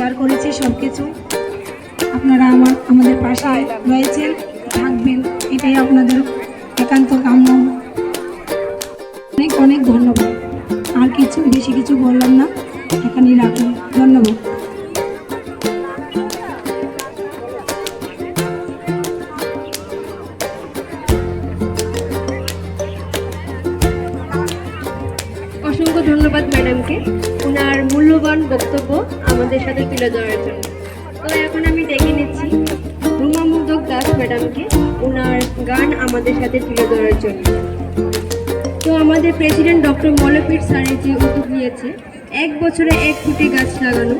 Share করেছি সব কিছু। আপনারা আমাদের পাশে রয়েছেন, থাকবেন, এটাই আপনাদের একান্ত কাম্য। অনেক অনেক ধন্যবাদ। আর বেশি কিছু বললাম না, এখানেই রাখুন। ধন্যবাদ। অসংখ্য ধন্যবাদ ম্যাডামকে ওনার মূল্যবান বক্তব্য আমাদের সাথে তুলে ধরার জন্য। তো এখন আমি ডেকে নিচ্ছি রুমা মুগ্ধক দাস ম্যাডামকে ওনার গান আমাদের সাথে তুলে ধরার জন্য। তো আমাদের প্রেসিডেন্ট ডক্টর মৌলভী স্যারের যে উদ্যোগ নিয়েছে 1 বছরে 1 কোটি গাছ লাগানো,